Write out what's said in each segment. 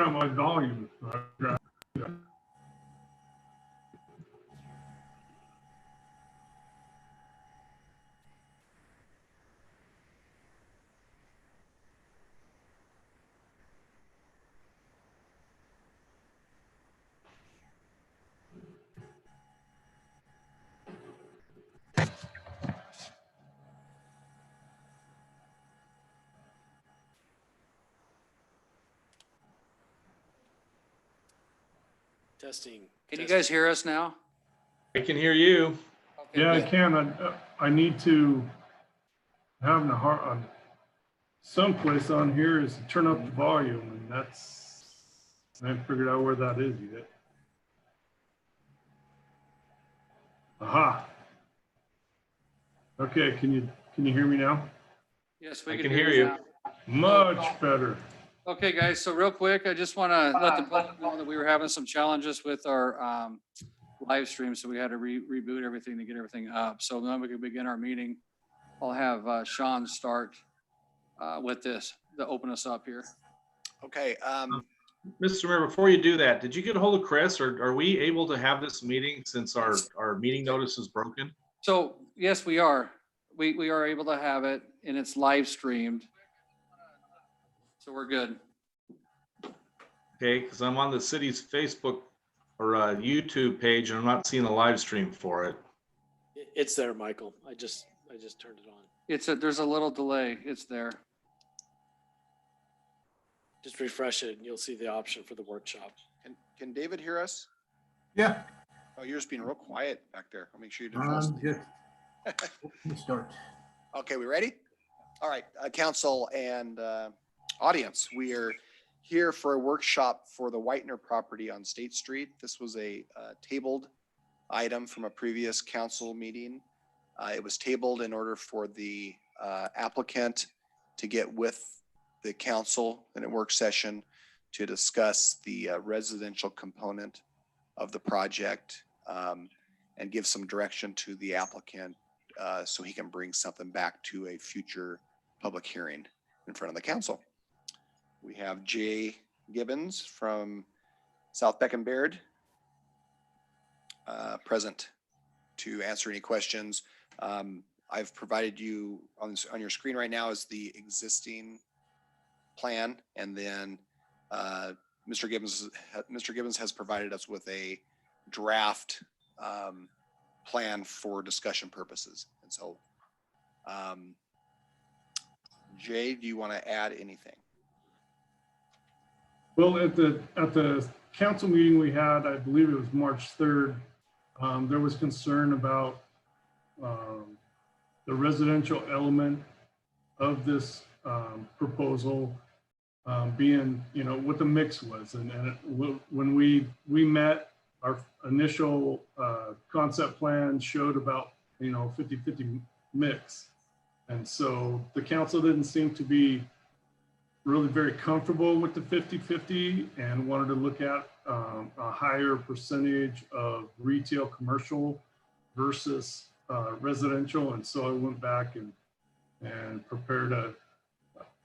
up my volume. Testing. Can you guys hear us now? I can hear you. Okay, Yeah, I good. can. I need to having a hard someplace on here is to turn up the volume, and that's I haven't figured out where that is yet. Aha. Okay, can you hear me now? Yes, we I can can hear hear you you. now. Much better. Okay, guys, so real quick, I just want to let the public know that we were having some challenges with our live stream, so we had to reboot everything to get everything up. So then we can begin our meeting. I'll have Sean start with this to open us up here. Okay. Mr. Mayor, before you do that, did you get a hold of Chris, or are we able to have this meeting since our meeting notice is broken? So yes, we are. We are able to have it, and it's live streamed. So we're good. Okay, because I'm on the city's Facebook or YouTube page, and I'm not seeing a live stream for it. It's there, Michael. I just turned it on. There's a little delay. It's there. Just refresh it and you'll see the option for the workshop. Can David hear us? Yeah, Oh, you're just being real quiet back there. I'll make sure you didn't fall asleep. good. Let's start. Okay, we ready? All right, council and audience, we are here for a workshop for the Whitener property on State Street. This was a tabled item from a previous council meeting. It was tabled in order for the applicant to get with the council in a work session to discuss the residential component of the project and give some direction to the applicant so he can bring something back to a future public hearing in front of the council. We have Jay Gibbons from South Beck and Baird present to answer any questions. I've provided you on your screen right now is the existing plan, and then Mr. Gibbons has provided us with a draft plan for discussion purposes. And so, Jay, do you want to add anything? Well, at the council meeting we had, I believe it was March 3rd, there was concern about the residential element of this proposal being, what the mix was. And when we met, our initial concept plan showed about, 50-50 mix. And so the council didn't seem to be really very comfortable with the 50-50 and wanted to look at a higher percentage of retail commercial versus residential. And so I went back and prepared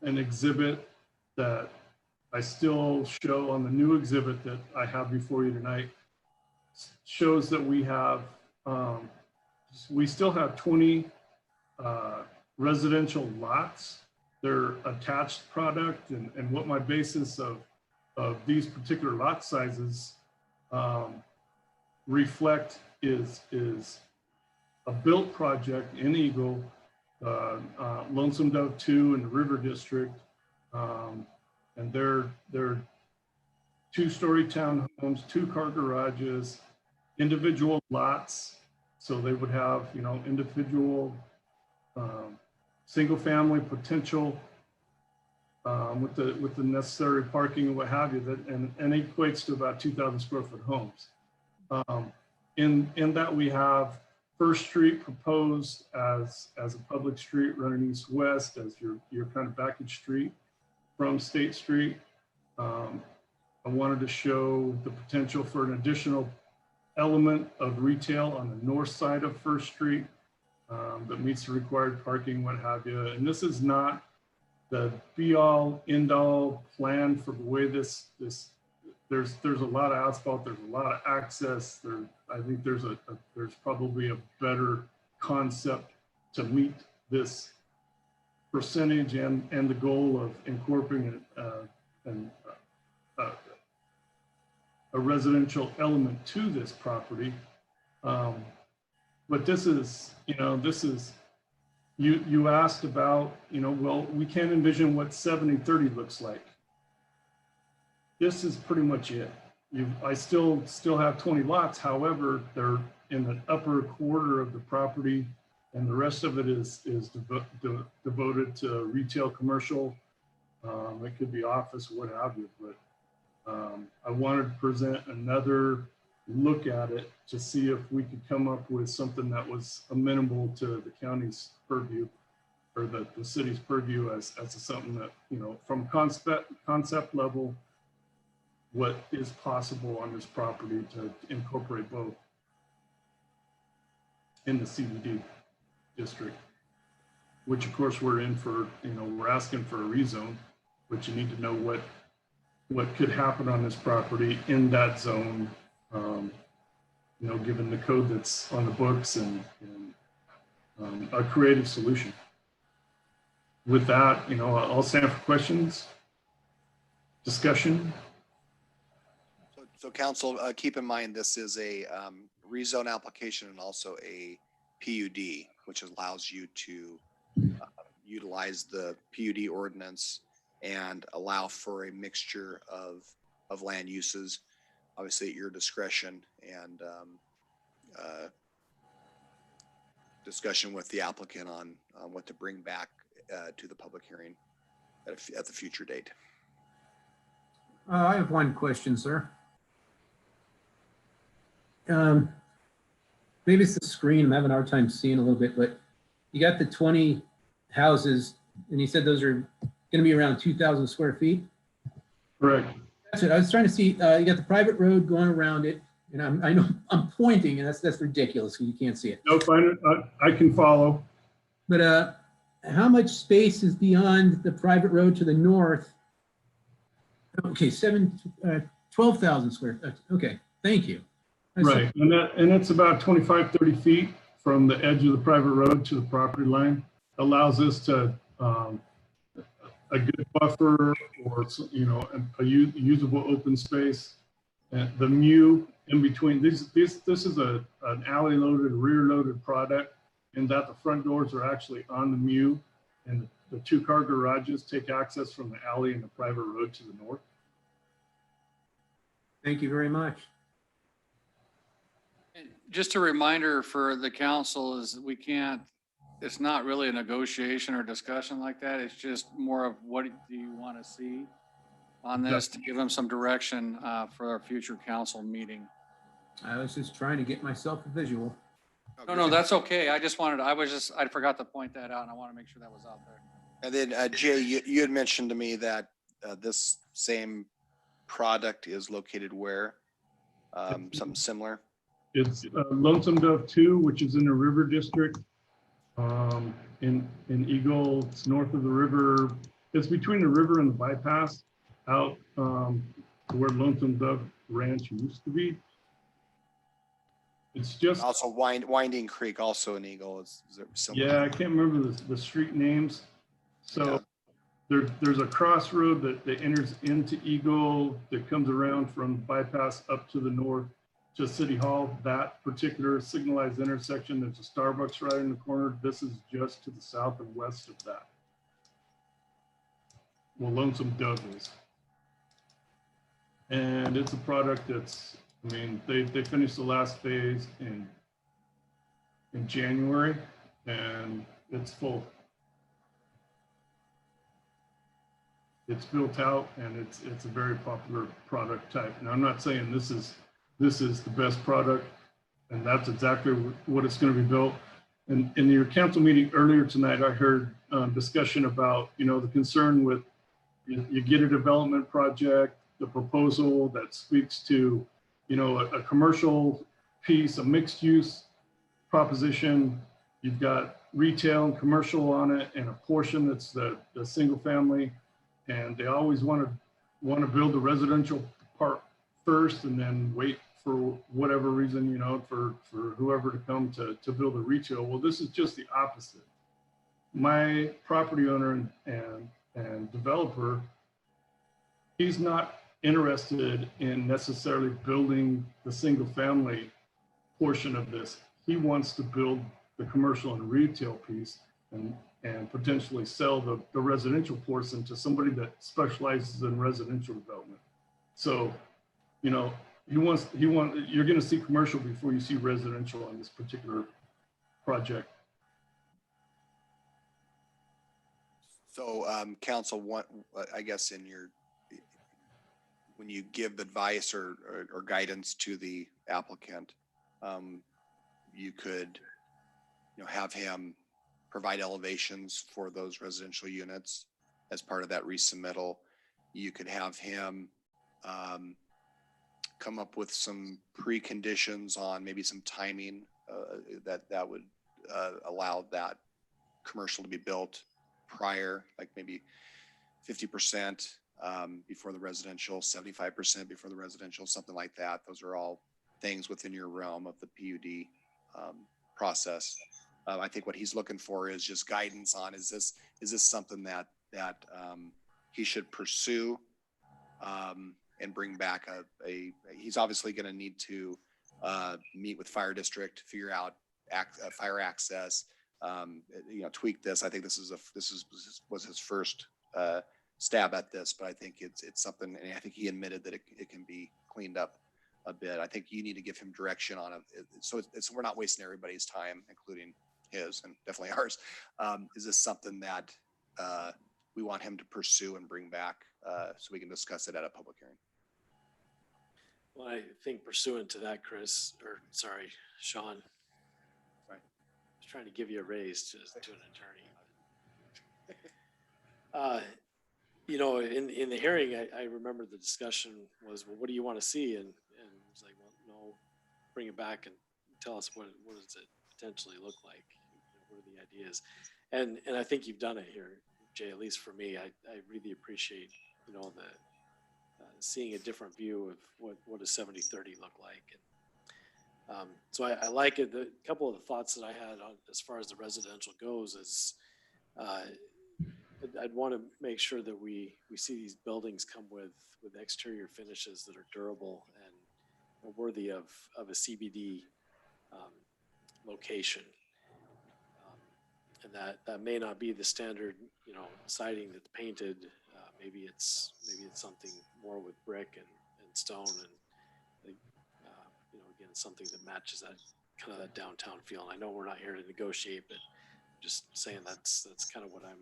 an exhibit that I still show on the new exhibit that I have before you tonight. Shows that we still have 20 residential lots. They're attached product, and what my basis of these particular lot sizes reflect is a built project in Eagle, Lonesome Dove 2 in the River District, and they're 2-story townhomes, 2-car garages, individual lots. So they would have, individual single family potential with the necessary parking and what have you, and equates to about 2,000 square foot homes. In that we have First Street proposed as a public street running east-west as your kind of backage street from State Street. I wanted to show the potential for an additional element of retail on the north side of First Street that meets the required parking, what have you. And this is not the be all end all plan for the way there's a lot of asphalt, there's a lot of access there. I think there's probably a better concept to meet this percentage and the goal of incorporating a residential element to this property. But this is, you asked about, well, we can't envision what 70-30 looks like. This is pretty much it. I still have 20 lots. However, they're in the upper quarter of the property, and the rest of it is devoted to retail, commercial. It could be office, what have you. But I wanted to present another look at it to see if we could come up with something that was amenable to the county's purview, or the city's purview as something that, from concept level, what is possible on this property to incorporate both in the CBD district, which of course we're in for, we're asking for a rezone, but you need to know what could happen on this property in that zone, given the code that's on the books and a creative solution. With that, I'll stand for questions, discussion. So council, keep in mind, this is a rezone application and also a PUD, which allows you to utilize the PUD ordinance and allow for a mixture of land uses, obviously at your discretion, and discussion with the applicant on what to bring back to the public hearing at the future date. I have one question, sir. Maybe it's the screen. I'm having a hard time seeing a little bit, but you got the 20 houses, and you said those are going to be around 2,000 square feet. Correct. That's it. I was trying to see. You got the private road going around it, and I know I'm pointing, and that's ridiculous because you can't see it. No, fine. I can follow. But how much space is beyond the private road to the north? Okay, 12,000 square. Okay, thank you. Right, and it's about 25, 30 feet from the edge of the private road to the property line. Allows us to a good buffer, or a usable open space. And the MU in between. This is an alley loaded, rear loaded product, in that the front doors are actually on the MU, and the 2-car garages take access from the alley and the private road to the north. Thank you very much. Just a reminder for the council is we can't, it's not really a negotiation or discussion like that. It's just more of what do you want to see on this to give them some direction for our future council meeting. I was just trying to get myself a visual. No, that's okay. I forgot to point that out, and I want to make sure that was out there. And then Jay, you had mentioned to me that this same product is located where? Something similar? It's Lonesome Dove 2, which is in the River District. In Eagle, it's north of the river. It's between the river and the bypass, out where Lonesome Dove Ranch used to be. It's just Also Winding Creek, also in Eagle. Is it similar? Yeah, I can't remember the street names. So there's a crossroad that enters into Eagle that comes around from bypass up to the north to City Hall. That particular signalized intersection, there's a Starbucks right in the corner. This is just to the south and west of that. Well, Lonesome Dove is. And it's a product that's, they finished the last phase in January, and it's full. It's built out, and it's a very popular product type. Now, I'm not saying this is the best product, and that's exactly what it's going to be built. And in your council meeting earlier tonight, I heard discussion about, the concern with you get a development project, the proposal that speaks to, a commercial piece, a mixed use proposition. You've got retail and commercial on it, and a portion that's the single family. And they always want to build the residential part first and then wait for whatever reason, you know, for whoever to come to build a retail. Well, this is just the opposite. My property owner and developer, he's not interested in necessarily building the single family portion of this. He wants to build the commercial and retail piece and potentially sell the residential portion to somebody that specializes in residential development. So, you know, you're going to see commercial before you see residential on this particular project. So, council, I guess when you give advice or guidance to the applicant, you could, you know, have him provide elevations for those residential units as part of that resubmittal. You could have him come up with some preconditions on maybe some timing that would allow that commercial to be built prior, like maybe 50% before the residential, 75% before the residential, something like that. Those are all things within your realm of the PUD process. I think what he's looking for is just guidance on, is this something that he should pursue and bring back he's obviously going to need to meet with fire district, figure out fire access, you know, tweak this. I think this was his first stab at this, but I think it's something, and I think he admitted that it can be cleaned up a bit. I think you need to give him direction on it, so we're not wasting everybody's time, including his and definitely ours. Is this something that we want him to pursue and bring back so we can discuss it at a public hearing? Well, I think pursuant to that, Chris, or sorry, Sean. Sorry. I was trying to give you a raise to an attorney. You know, in the hearing, I remember the discussion was, well, what do you want to see? And it was like, well, no, bring it back and tell us what does it potentially look like? What are the ideas? And I think you've done it here, Jay, at least for me. I really appreciate, you know, the seeing a different view of what does 70-30 look like. And so I like it. The couple of the thoughts that I had on as far as the residential goes is I'd want to make sure that we see these buildings come with exterior finishes that are durable and worthy of a CBD location. And that may not be the standard, you know, siding that's painted. Maybe it's something more with brick and stone, and you know, again, something that matches that kind of that downtown feel. And I know we're not here to negotiate, but just saying that's kind of what I'm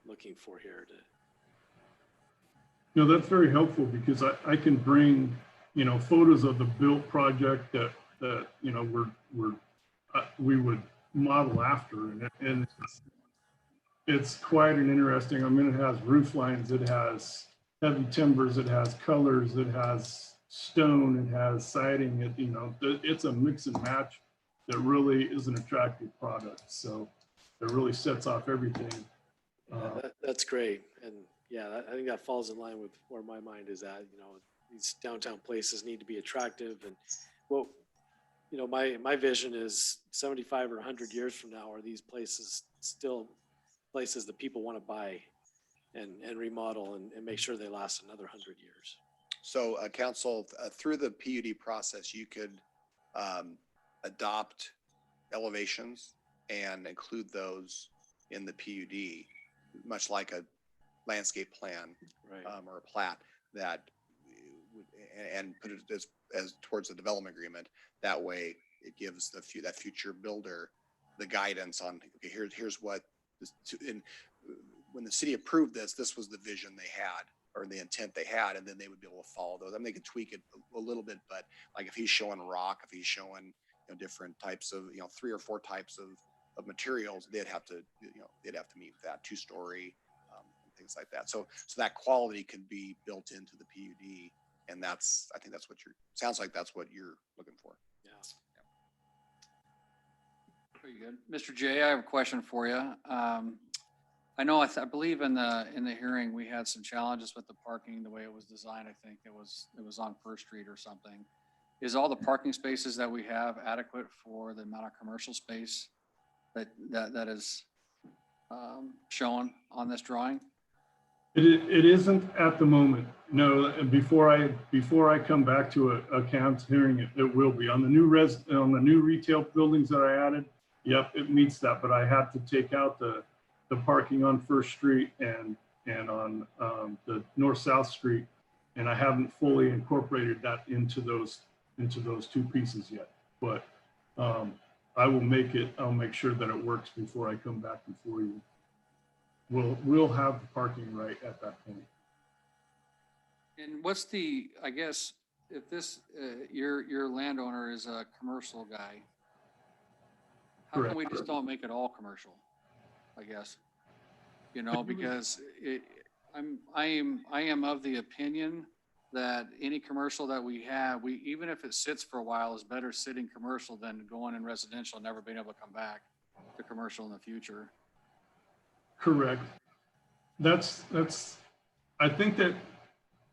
looking for here. You know, that's very helpful because I can bring, you know, photos of the built project that you know we would model after, and it's quite an interesting. I mean, it has roof lines, it has heavy timbers, it has colors, it has stone, it has siding. It, you know, it's a mix and match that really is an attractive product. So it really sets off everything. That's great. And yeah, I think that falls in line with where my mind is at. You know, these downtown places need to be attractive. And well, you know, my vision is 75 or 100 years from now, are these places still places that people want to buy and remodel and make sure they last another 100 years? So council, through the PUD process, you could adopt elevations and include those in the PUD, much like a landscape plan, Right. Or a plat that and put it as towards the development agreement. That way it gives that future builder the guidance on, okay, here's what this, when the city approved this was the vision they had or the intent they had, and then they would be able to follow those. I mean, they could tweak it a little bit, but like if he's showing rock, if he's showing, you know, different types of, you know, 3 or 4 types of materials, they'd have to meet that 2-story, and things like that. So that quality could be built into the PUD, and I think that's what sounds like that's what you're looking for. Yeah. Very good. Mr. J, I have a question for you. I know, I believe in the hearing, we had some challenges with the parking, the way it was designed. I think it was on First Street or something. Is all the parking spaces that we have adequate for the amount of commercial space that is shown on this drawing? It isn't at the moment. No, and before I come back to a council hearing, it will be on the new retail buildings that I added. Yep, it meets that, but I have to take out the parking on First Street and on the North-South Street, and I haven't fully incorporated that into those two pieces yet. But I'll make sure that it works before I come back before you. We'll have the parking right at that point. And what's the, I guess, if this, your landowner is a commercial guy, how come Correct. we just don't make it all commercial? I guess, because I am of the opinion that any commercial that we have, even if it sits for a while, is better sitting commercial than going in residential and never being able to come back to commercial in the future. Correct. I think that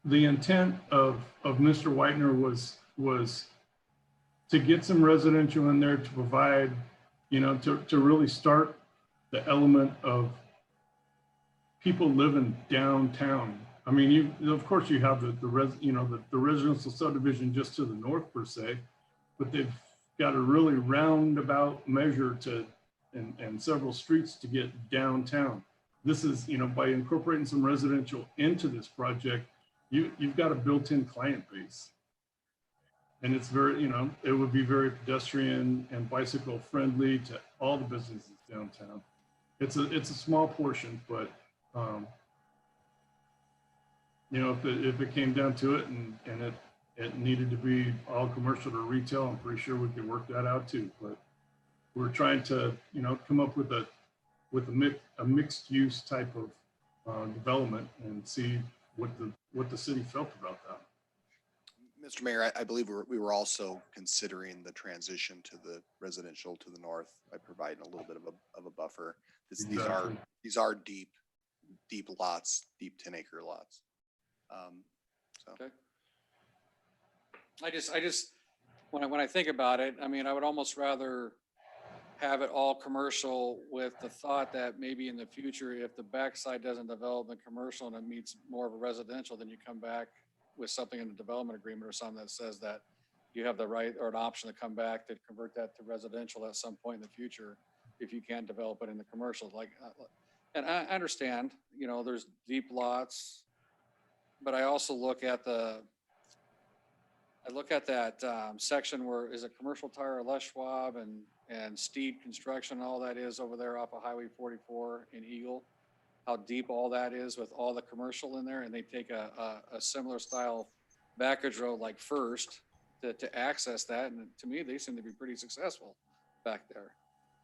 the intent of Mr. Whitener was to get some residential in there to provide, to really start the element of people living downtown. I mean, of course you have the residential subdivision just to the north per se, but they've got a really roundabout measure and several streets to get downtown. This is, by incorporating some residential into this project, you've got a built-in client base. And it's very, it would be very pedestrian and bicycle friendly to all the businesses downtown. It's a small portion, but if it came down to it and it needed to be all commercial to retail, I'm pretty sure we could work that out too. But we're trying to, come up with a mixed use type of development and see what the city felt about that. Mr. Mayor, I believe we were also considering the transition to the residential to the north by providing a little bit of a buffer. Exactly. These are deep lots, deep 10-acre lots. Okay. I just, when I think about it, I mean, I would almost rather have it all commercial with the thought that maybe in the future, if the backside doesn't develop in commercial and it meets more of a residential, then you come back with something in the development agreement or something that says that you have the right or an option to come back to convert that to residential at some point in the future if you can't develop it in the commercial. And I understand, there's deep lots, but I also look at that section where is a commercial tire, Les Schwab and Steed Construction, all that is over there off of Highway 44 in Eagle, how deep all that is with all the commercial in there. And they take a similar style backage road like First to access that. And to me, they seem to be pretty successful back there.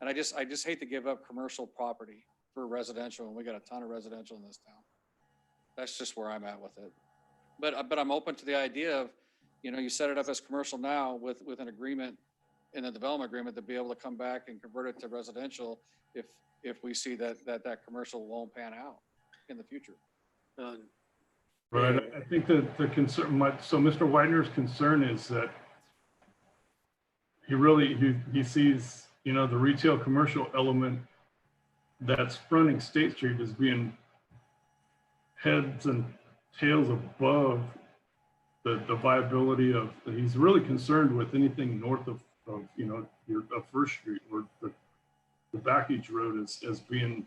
And I just hate to give up commercial property for residential, and we got a ton of residential in this town. That's just where I'm at with it. But I'm open to the idea of, you set it up as commercial now with an agreement in the development agreement to be able to come back and convert it to residential if we see that commercial won't pan out in the future. Right. I think that the concern, so Mr. Widener's concern is that he sees, the retail commercial element that's fronting State Street as being heads and tails above the viability of, he's really concerned with anything north of First Street or the backage road as being,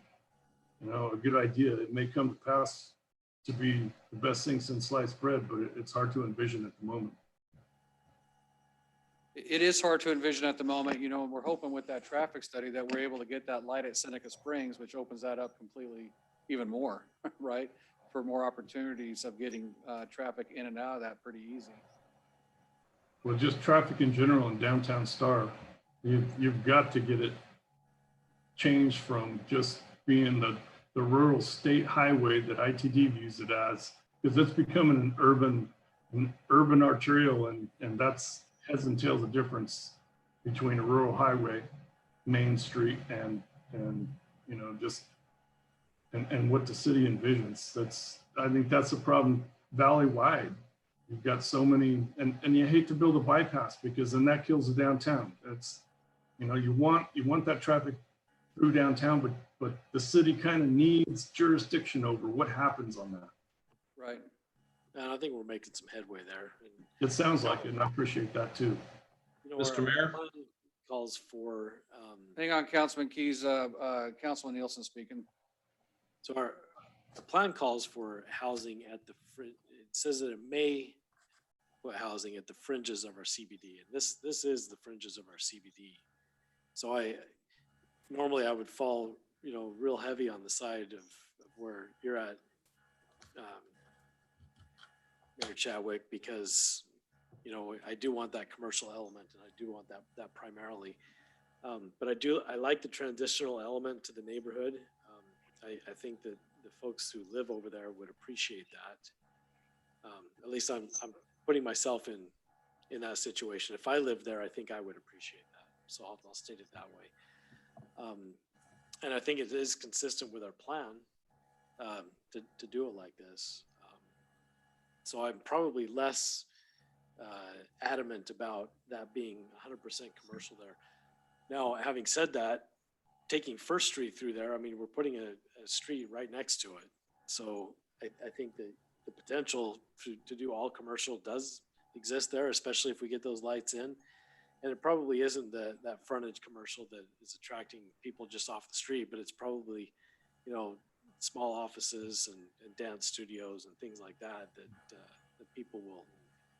a good idea. It may come to pass to be the best thing since sliced bread, but it's hard to envision at the moment. It is hard to envision at the moment, and we're hoping with that traffic study that we're able to get that light at Seneca Springs, which opens that up completely even more, right? For more opportunities of getting traffic in and out of that pretty easy. Well, just traffic in general in downtown Star, you've got to get it changed from just being the rural state highway that ITD views it as, because it's becoming an urban arterial, and that's heads and tails of difference between a rural highway. Main Street and, just, and what the city envisions. I think that's the problem valley-wide. You've got so many, and you hate to build a bypass because then that kills the downtown. That's, you want that traffic through downtown, but the city kind of needs jurisdiction over what happens on that. Right. And I think we're making some headway there. And, It sounds like it, and I appreciate that too. Mr. our Mayor? plan calls for, Hang on, Councilman Keys, Councilman Nielsen speaking. so the plan calls for housing at the fringe. It says that it may put housing at the fringes of our CBD, and this is the fringes of our CBD. So normally I would fall, real heavy on the side of where you're at, Mayor Chadwick, because I do want that commercial element, and I do want that primarily. But I like the transitional element to the neighborhood. I think that the folks who live over there would appreciate that. At least I'm putting myself in that situation. If I lived there, I think I would appreciate that. So I'll state it that way. And I think it is consistent with our plan to do it like this. So I'm probably less adamant about that being 100% commercial there. Now, having said that, taking First Street through there, I mean, we're putting a street right next to it. So I think that the potential to do all commercial does exist there, especially if we get those lights in. And it probably isn't that frontage commercial that is attracting people just off the street, but it's probably, small offices and dance studios and things like that people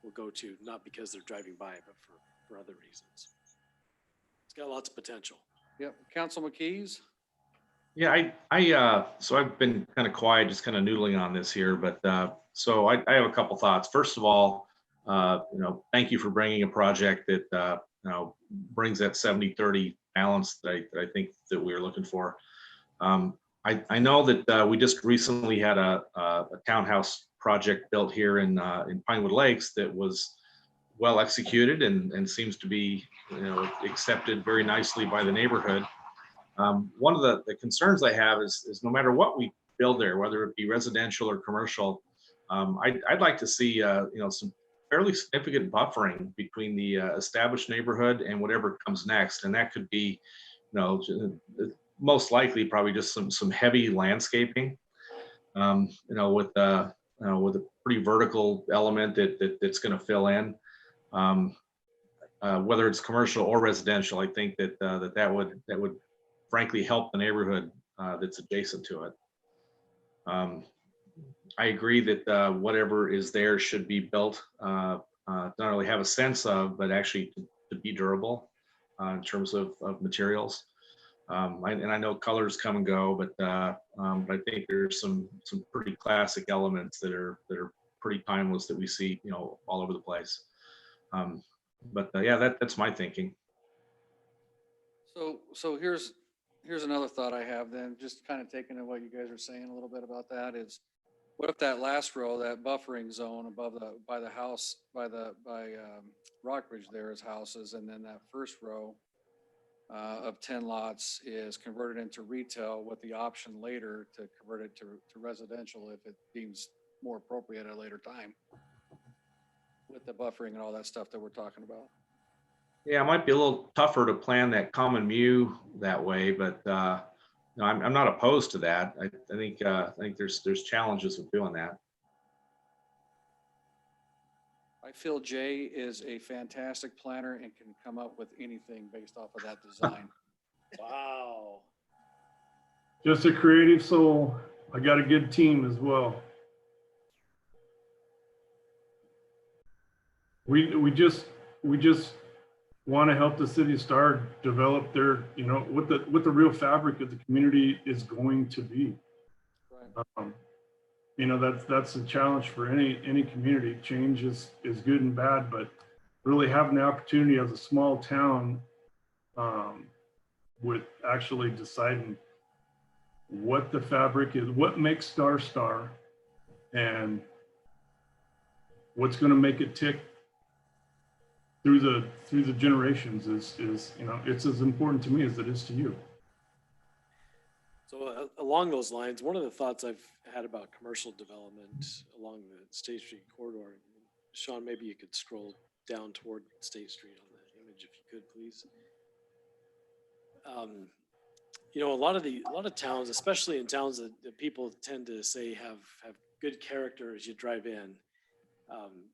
will go to, not because they're driving by, but for other reasons. It's got lots of potential. Yep. Councilman Keys? Yeah, so I've been kind of quiet, just kind of noodling on this here, but so I have a couple thoughts. First of all, thank you for bringing a project that brings that 70-30 balance that I think that we are looking for. I know that we just recently had a townhouse project built here in Pinewood Lakes that was well executed and seems to be accepted very nicely by the neighborhood. One of the concerns I have is no matter what we build there, whether it be residential or commercial, I'd like to see some fairly significant buffering between the established neighborhood and whatever comes next, and that could be most likely probably just some heavy landscaping, with a pretty vertical element that's going to fill in. Whether it's commercial or residential, I think that would frankly help the neighborhood that's adjacent to it. I agree that whatever is there should be built, not only have a sense of, but actually to be durable in terms of materials. And I know colors come and go, but I think there's some pretty classic elements that are pretty timeless that we see all over the place. Yeah, that's my thinking. So here's another thought I have then, just kind of taking in what you guys are saying a little bit about that is, what if that last row, that buffering zone above by Rockbridge there is houses, and then that first row of 10 lots is converted into retail with the option later to convert it to residential if it deems more appropriate at a later time, with the buffering and all that stuff that we're talking about. Yeah, it might be a little tougher to plan that common mu that way, but I'm not opposed to that. I think there's challenges with doing that. I feel Jay is a fantastic planner and can come up with anything based off of that design. Wow. Just a creative soul. I got a good team as well. We just want to help the City of Star develop their, what the real fabric of the community is going to be. Right. That's a challenge for any community. Change is good and bad, but really having the opportunity as a small town with actually deciding what the fabric is, what makes Star, and what's going to make it tick through the generations is, you know, it's as important to me as it is to you. So along those lines, one of the thoughts I've had about commercial development along the State Street corridor, Sean, maybe you could scroll down toward State Street on the image if you could, please. You know, a lot of towns, especially in towns that people tend to say have good character as you drive in.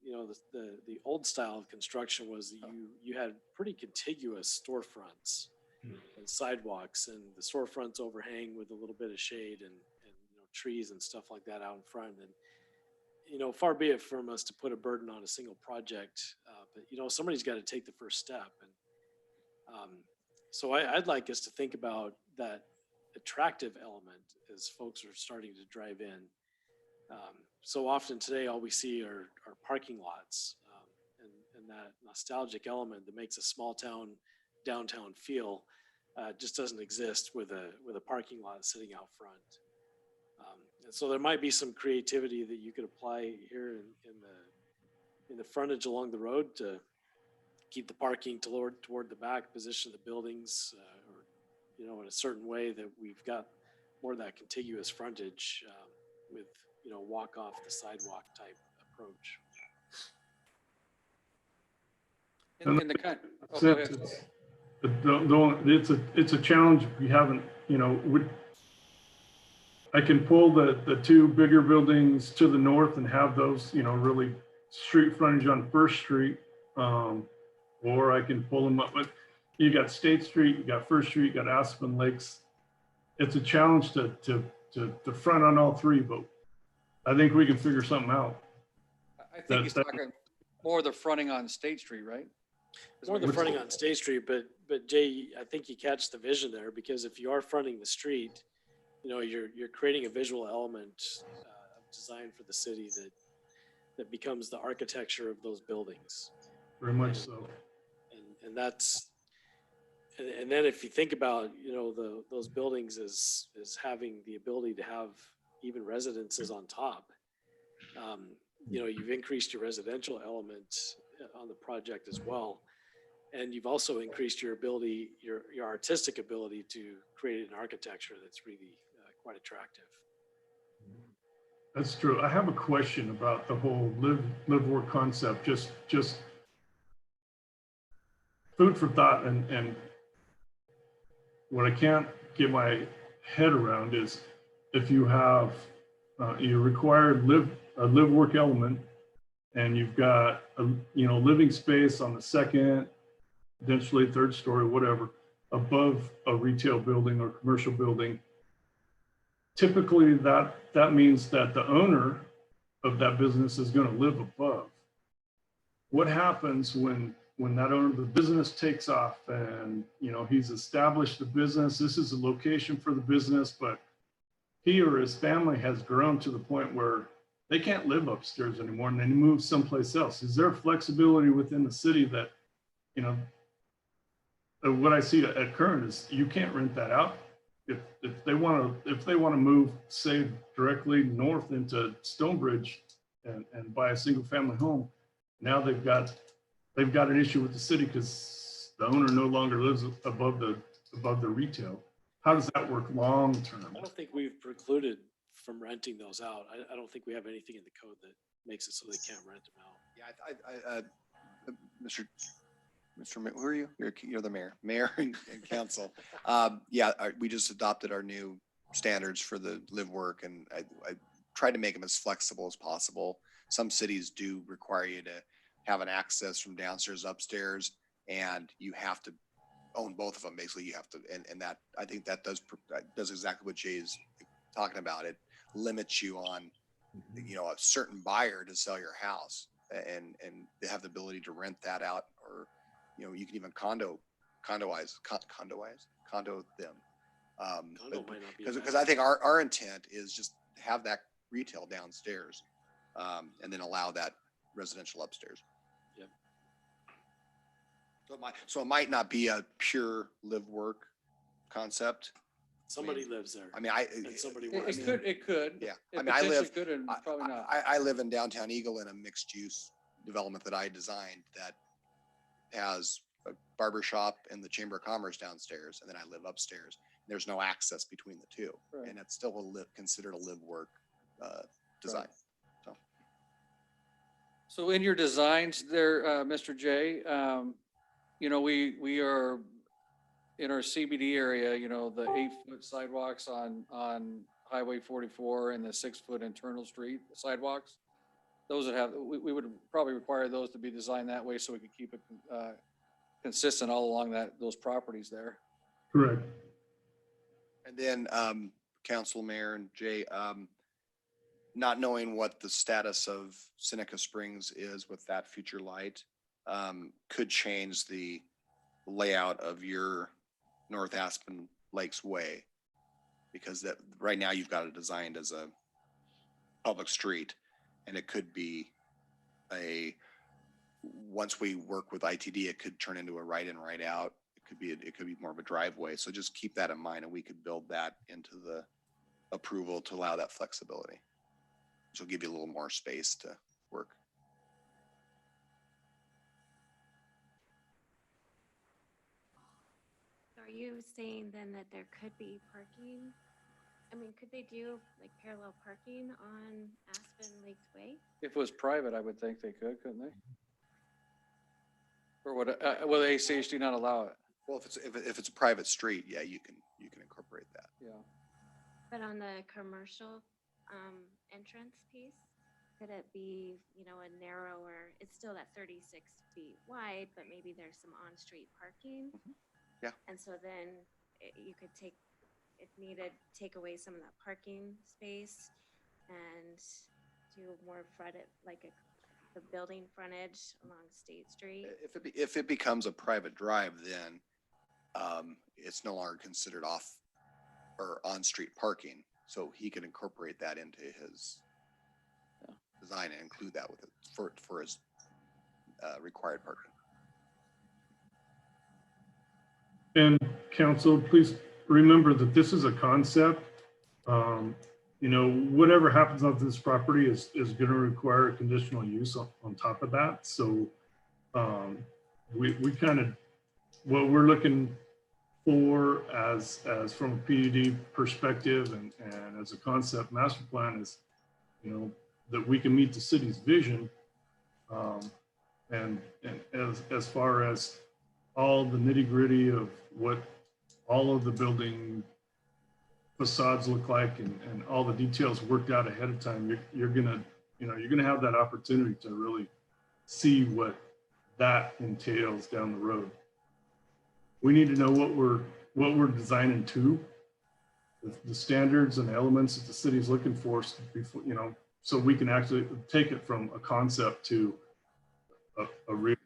You know, the old style of construction was that you had pretty contiguous storefronts and sidewalks, and the storefronts overhang with a little bit of shade and you know, trees and stuff like that out in front. And you know, far be it from us to put a burden on a single project, but you know, somebody's got to take the first step. And so I'd like us to think about that attractive element as folks are starting to drive in. So often today, all we see are parking lots, and that nostalgic element that makes a small town downtown feel just doesn't exist with a parking lot sitting out front. And so there might be some creativity that you could apply here in the frontage along the road to keep the parking toward the back, position the buildings, or you know, in a certain way that we've got more of that contiguous frontage with, you know, walk off the sidewalk type approach. In the kind. Oh, It's, go ahead. it's a challenge. We haven't, you know, I can pull the two bigger buildings to the north and have those, you know, really street frontage on First Street. Or I can pull them up, but you got State Street, you got First Street, you got Aspen Lakes. It's a challenge to front on all three, but I think we can figure something out. I think he's talking more of the fronting on State Street, right? More the fronting on State Street, but Jay, I think you catch the vision there, because if you are fronting the street, you know, you're creating a visual element of design for the city that becomes the architecture of those buildings. Very much so. And that's, and then if you think about, you know, those buildings as having the ability to have even residences on top, you know, you've increased your residential element on the project as well. And you've also increased your ability, your artistic ability to create an architecture that's really quite attractive. That's true. I have a question about the whole live work concept. Just food for thought, and what I can't get my head around is if you have you require a live work element, and you've got a, you know, living space on the second, potentially third story, whatever, above a retail building or commercial building. Typically that means that the owner of that business is going to live above. What happens when that owner of the business takes off and, you know, he's established the business, this is a location for the business, but he or his family has grown to the point where they can't live upstairs anymore and they move someplace else? Is there flexibility within the city that, you know, what I see at current is you can't rent that out. If they want to move, say, directly north into Stonebridge and buy a single family home, now they've got an issue with the city because the owner no longer lives above the retail. How does that work long term? I don't think we've precluded from renting those out. I don't think we have anything in the code that makes it so they can't rent them out. Yeah, Mr. Who are you? You're the mayor and council. Yeah, we just adopted our new standards for the live work, and I tried to make them as flexible as possible. Some cities do require you to have an access from downstairs upstairs, and you have to own both of them. Basically, you have to, and that, I think that does exactly what Jay's talking about. It limits you on, you know, a certain buyer to sell your house, and they have the ability to rent that out, or, you know, you can even condoize them. Condo might not be a Because bad I think our intent is just have that retail downstairs, and then allow that residential upstairs. Yep. So it might not be a pure live work concept. Somebody lives there. I mean, And somebody works there. It could. Yeah. It I mean, I potentially live- could and probably not. I live in downtown Eagle in a mixed use development that I designed that has a barber shop and the Chamber of Commerce downstairs, and then I live upstairs. There's no access between the two, Right. and it's still considered a live work design. So in your designs there, Mr. J, you know, we are in our CBD area, you know, the 8-foot sidewalks on Highway 44 and the 6-foot internal street sidewalks. Those that have, we would probably require those to be designed that way so we could keep it consistent all along those properties there. Correct. And then, Council Mayor and Jay, not knowing what the status of Seneca Springs is with that future light, could change the layout of your North Aspen Lakes Way. Because that, right now you've got it designed as a public street, and it could be once we work with ITD, it could turn into a right in, right out. It could be more of a driveway. So just keep that in mind, and we could build that into the approval to allow that flexibility. Which will give you a little more space to work. Are you saying then that there could be parking? I mean, could they do like parallel parking on Aspen Lakes Way? If it was private, I would think they could, couldn't they? Or would, will the ACHD not allow it? Well, if it's a private street, yeah, you can incorporate that. Yeah. But on the commercial entrance piece, could it be, you know, a narrower, it's still that 36 feet wide, but maybe there's some on-street parking? Yeah. And so then you could take, if needed, take away some of that parking space and do more fronted, like the building frontage along State Street. If it becomes a private drive, then it's no longer considered off or on-street parking. So he can incorporate that into his design and include that with it for his required parking. And council, please remember that this is a concept. You know, whatever happens on this property is going to require a conditional use on top of that. So we kind of, what we're looking for as from a PUD perspective and as a concept master plan is, you know, that we can meet the city's vision. And as far as all the nitty gritty of what all of the building facades look like and all the details worked out ahead of time, you're gonna have that opportunity to really see what that entails down the road. We need to know what we're designing to, the standards and elements that the city's looking for before, you know, so we can actually take it from a concept to a real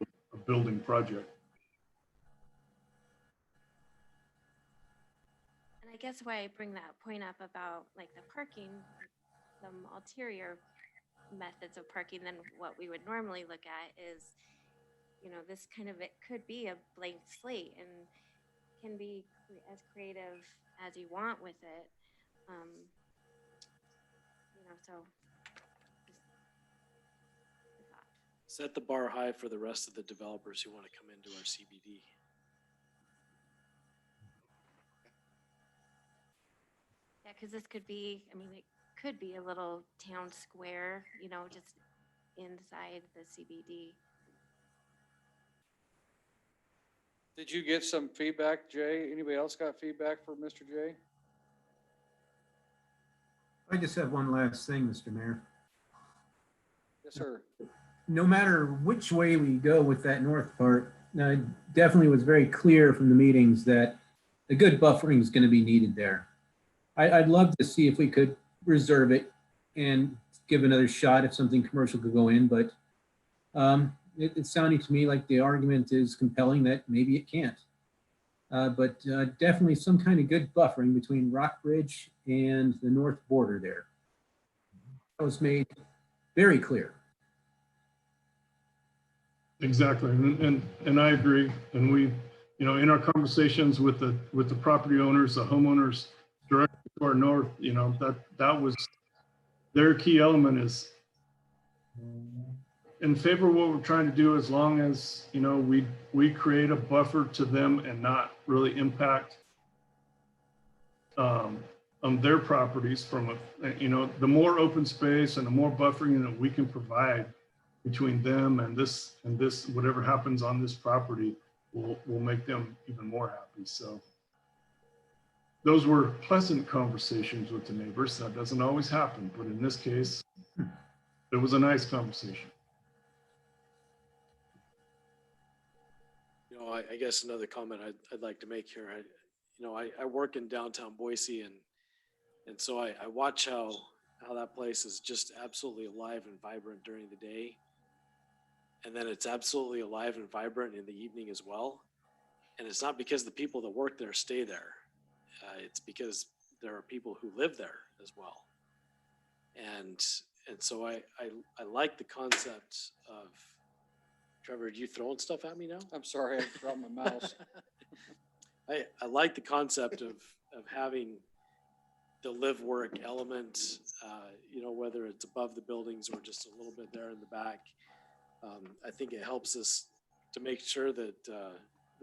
building project. And I guess why I bring that point up about like the parking, some ulterior methods of parking than what we would normally look at is, you know, this kind of, it could be a blank slate and can be as creative as you want with it. You know, so. just a thought. Set the bar high for the rest of the developers who want to come into our CBD. Yeah, because this could be, I mean, it could be a little town square, you know, just inside the CBD. Did you get some feedback, Jay? Anybody else got feedback for Mr. J? I just have one last thing, Mr. Mayor. Yes, sir. No matter which way we go with that north part, definitely was very clear from the meetings that a good buffering is going to be needed there. I'd love to see if we could reserve it and give another shot if something commercial could go in, but it's sounding to me like the argument is compelling that maybe it can't. But definitely some kind of good buffering between Rockbridge and the north border there. That was made very clear. Exactly, and I agree. And we, you know, in our conversations with the property owners, the homeowners directly to our north, you know, that was their key element is in favor of what we're trying to do, as long as, you know, we create a buffer to them and not really impact their properties from you know, the more open space and the more buffering that we can provide between them and this, whatever happens on this property will make them even more happy. So those were pleasant conversations with the neighbors. That doesn't always happen, but in this case, it was a nice conversation. You know, I guess another comment I'd like to make here, I work in downtown Boise, and so I watch how that place is just absolutely alive and vibrant during the day. And then it's absolutely alive and vibrant in the evening as well. And it's not because the people that work there stay there. It's because there are people who live there as well. And so I like the concept of, Trevor, are you throwing stuff at me now? I'm sorry, I dropped my mouse. I like the concept of having the live work element, you know, whether it's above the buildings or just a little bit there in the back. I think it helps us to make sure that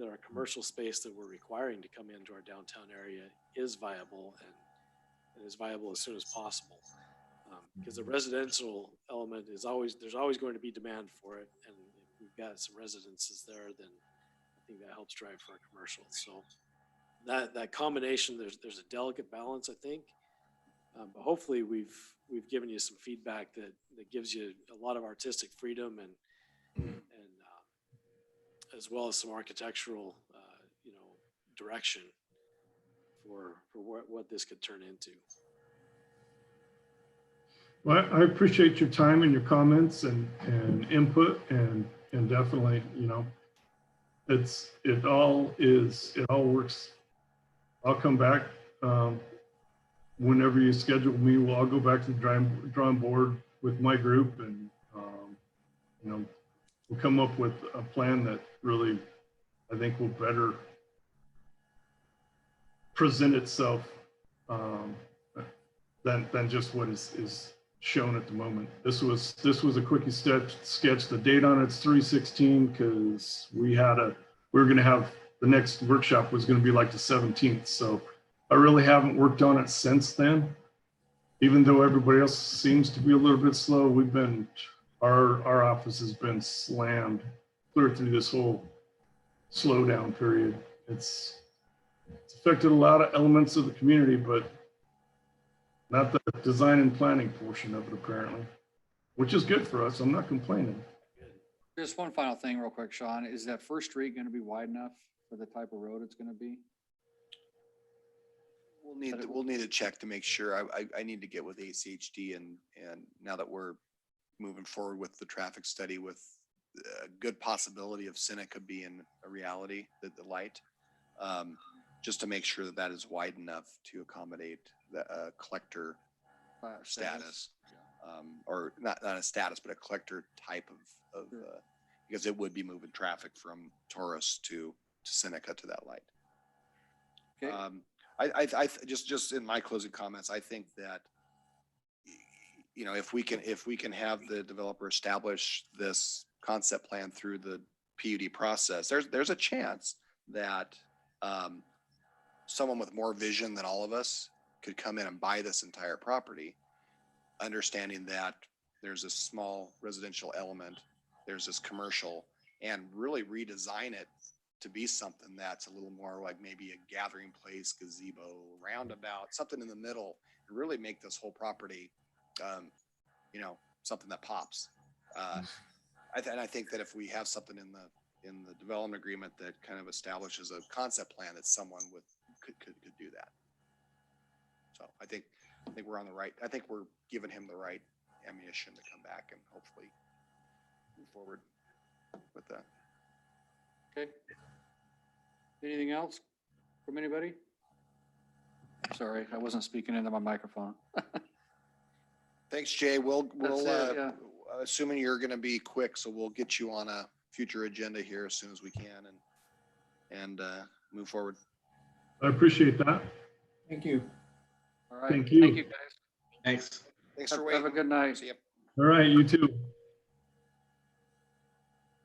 our commercial space that we're requiring to come into our downtown area is viable and is viable as soon as possible. Because the residential element is there's always going to be demand for it. And if we've got some residences there, then I think that helps drive for our commercial. So that combination, there's a delicate balance, I think. But hopefully we've given you some feedback that gives you a lot of artistic freedom and as well as some architectural, you know, direction for what this could turn into. Well, I appreciate your time and your comments and input and definitely, you know, it all works. I'll come back whenever you schedule me. I'll go back to the drawing board with my group and, you know, we'll come up with a plan that really, I think, will better present itself than just what is shown at the moment. This was a quickie sketch. The date on it's 3/16 because we were going to have the next workshop was going to be like the 17th. So I really haven't worked on it since then. Even though everybody else seems to be a little bit slow, our office has been slammed clear through this whole slowdown period. It's affected a lot of elements of the community, but not the design and planning portion of it apparently, which is good for us. I'm not complaining. Just one final thing real quick, Sean. Is that First Street going to be wide enough for the type of road it's going to be? We'll need to check to make sure. I need to get with ACHD and now that we're moving forward with the traffic study with a good possibility of Seneca being a reality, the light, just to make sure that is wide enough to accommodate the collector status, or not a status, but a collector type of because it would be moving traffic from Taurus to Seneca to that light. Okay. I just in my closing comments, I think that, you know, if we can have the developer establish this concept plan through the PUD process, there's a chance that someone with more vision than all of us could come in and buy this entire property, understanding that there's a small residential element, there's this commercial, and really redesign it to be something that's a little more like maybe a gathering place, gazebo, roundabout, something in the middle, and really make this whole property, you know, something that pops. And I think that if we have something in the development agreement that kind of establishes a concept plan, that someone could do that. So I think we're on the right. I think we're giving him the right ammunition to come back and hopefully move forward with that. Okay. Anything else from anybody? Sorry, I wasn't speaking into my microphone. Thanks, Jay. We'll That's it, yeah. assuming you're going to be quick, so we'll get you on a future agenda here as soon as we can and move forward. I appreciate that. Thank you. All right. Thank you. Thank you, guys. Thanks. Thanks for Have waiting. a good night. See ya. All right, you too.